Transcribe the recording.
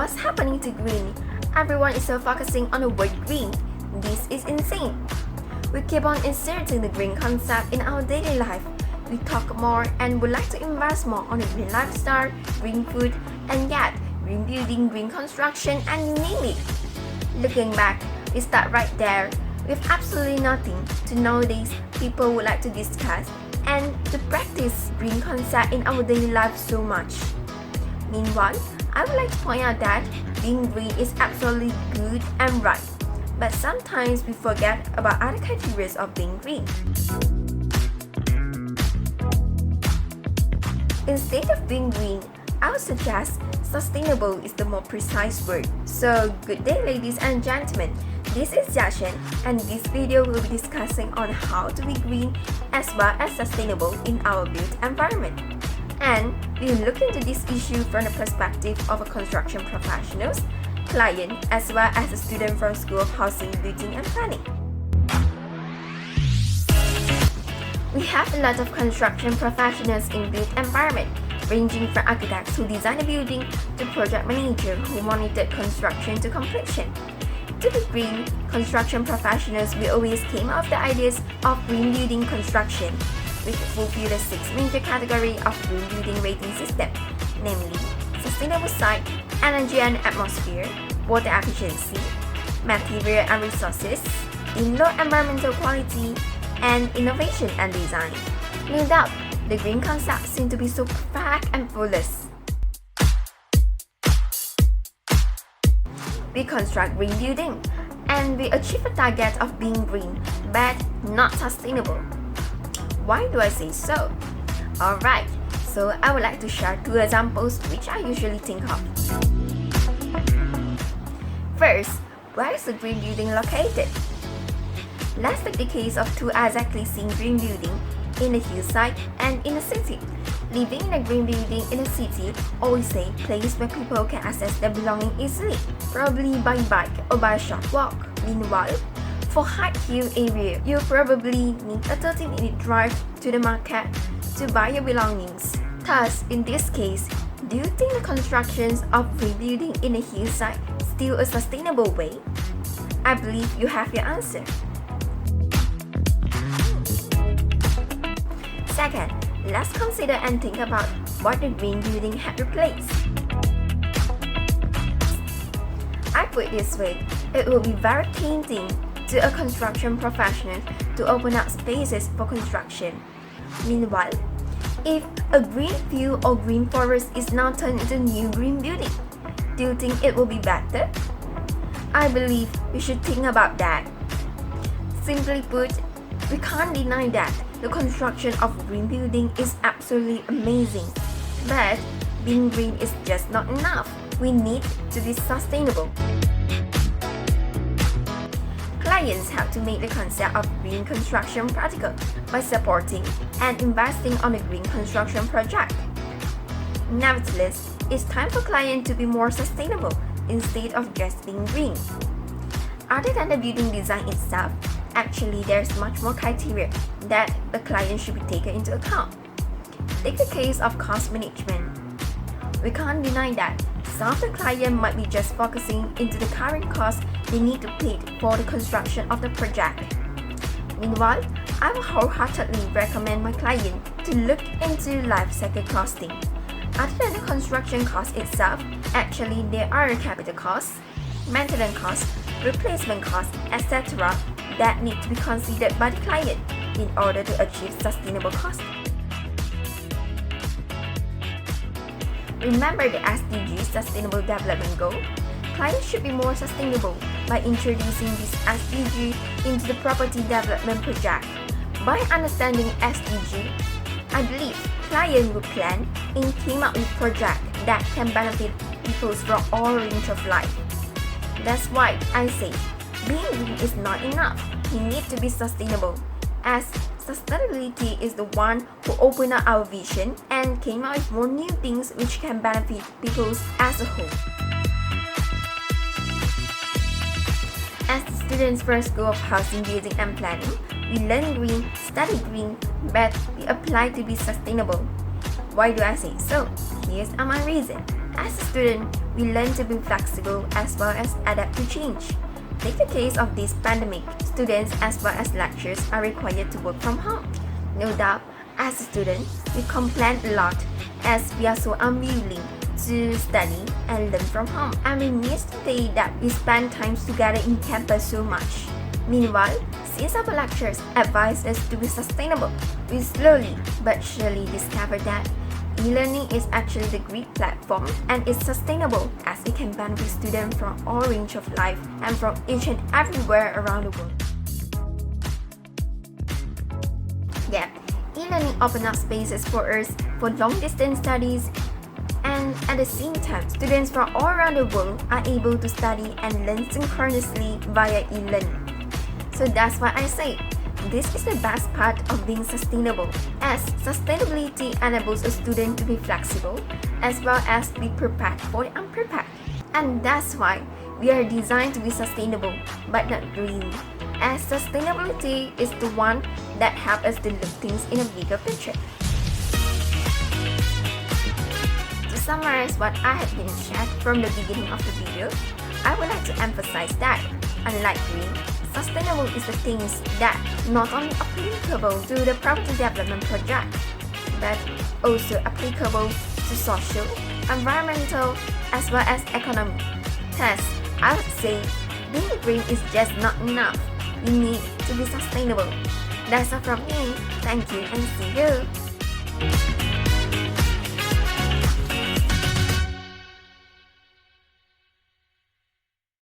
What's happening to green? Everyone is so focusing on the word green. This is insane. We keep on inserting the green concept in our daily life. We talk more and would like to invest more on the green lifestyle, green food, and yet green building, green construction, and you name it. Looking back, we start right there with absolutely nothing to nowadays people would like to discuss and to practice green concept in our daily life so much. Meanwhile, I would like to point out that being green is absolutely good and right, but sometimes we forget about other categories of being green. Instead of being green, I would suggest sustainable is the more precise word. So, good day ladies and gentlemen, this is Jiaxuan and this video will be discussing on how to be green as well as sustainable in our built environment. And we look into this issue from the perspective of a construction professionals, client, as well as a student from School of Housing, Building and Planning. We have a lot of construction professionals in built environment, ranging from architects who design a building to project managers who monitor construction to completion. To be green, construction professionals will always came up with the ideas of green building construction, which fulfill the 6 major categories of green building rating system, namely sustainable site, energy and atmosphere, water efficiency, material and resources, in-law environmental quality, and innovation and design. No doubt, the green concept seems to be so perfect and flawless. We construct green building, and we achieve a target of being green, but not sustainable. Why do I say so? Alright, so I would like to share 2 examples which I usually think of. First, where is the green building located? Let's take the case of 2 exactly seen green building in the hillside and in the city. Living in a green building in a city, always say place where people can access their belongings easily, probably by bike or by a short walk. Meanwhile, for high hill area, you probably need a 30-minute drive to the market to buy your belongings. Thus, in this case, do you think the constructions of green building in a hillside still a sustainable way? I believe you have your answer. Second, let's consider and think about what the green building had replaced. I put it this way, it will be very tempting to a construction professional to open up spaces for construction. Meanwhile, if a green field or green forest is now turned into a new green building, do you think it will be better? I believe we should think about that. Simply put, we can't deny that the construction of green building is absolutely amazing, but being green is just not enough. We need to be sustainable. Clients have to make the concept of green construction practical by supporting and investing on a green construction project. Nevertheless, it's time for clients to be more sustainable instead of just being green. Other than the building design itself, actually there's much more criteria that the client should be taken into account. Take the case of cost management. We can't deny that some of the client might be just focusing into the current cost they need to pay for the construction of the project. Meanwhile, I will wholeheartedly recommend my client to look into life cycle costing. Other than the construction cost itself, actually there are capital costs, maintenance costs, replacement costs, etc. that need to be considered by the client in order to achieve sustainable cost. Remember the SDG Sustainable Development Goal? Clients should be more sustainable by introducing this SDG into the property development project. By understanding SDG, I believe clients will plan and came up with projects that can benefit people from all range of life. That's why I say being green is not enough. We need to be sustainable, as sustainability is the one who opened up our vision and came out with more new things which can benefit people as a whole. As students for School of Housing, Building and Planning, we learn green, study green, but we apply to be sustainable. Why do I say so? Here's my reason. As a student, we learn to be flexible as well as adapt to change. Take the case of this pandemic, students as well as lecturers are required to work from home. No doubt, as a student, we complain a lot as we are so unwilling to study and learn from home, and we miss the day that we spend time together in campus so much. Meanwhile, since our lecturers advise us to be sustainable, we slowly but surely discover that e-learning is actually the great platform and is sustainable as it can benefit students from all range of life and from each and everywhere around the world. Yep, e-learning opens up spaces for us for long-distance studies, and at the same time, students from all around the world are able to study and learn synchronously via e-learning. So that's why I say, this is the best part of being sustainable, as sustainability enables a student to be flexible as well as be prepared for the unprepared. And that's why we are designed to be sustainable but not green, as sustainability is the one that helps us to look things in a bigger picture. To summarize what I have been shared from the beginning of the video, I would like to emphasize that, unlike green, sustainable is the things that not only applicable to the property development project, but also applicable to social, environmental, as well as economic. Thus, I would say being green is just not enough. We need to be sustainable. That's all from me. Thank you and see you.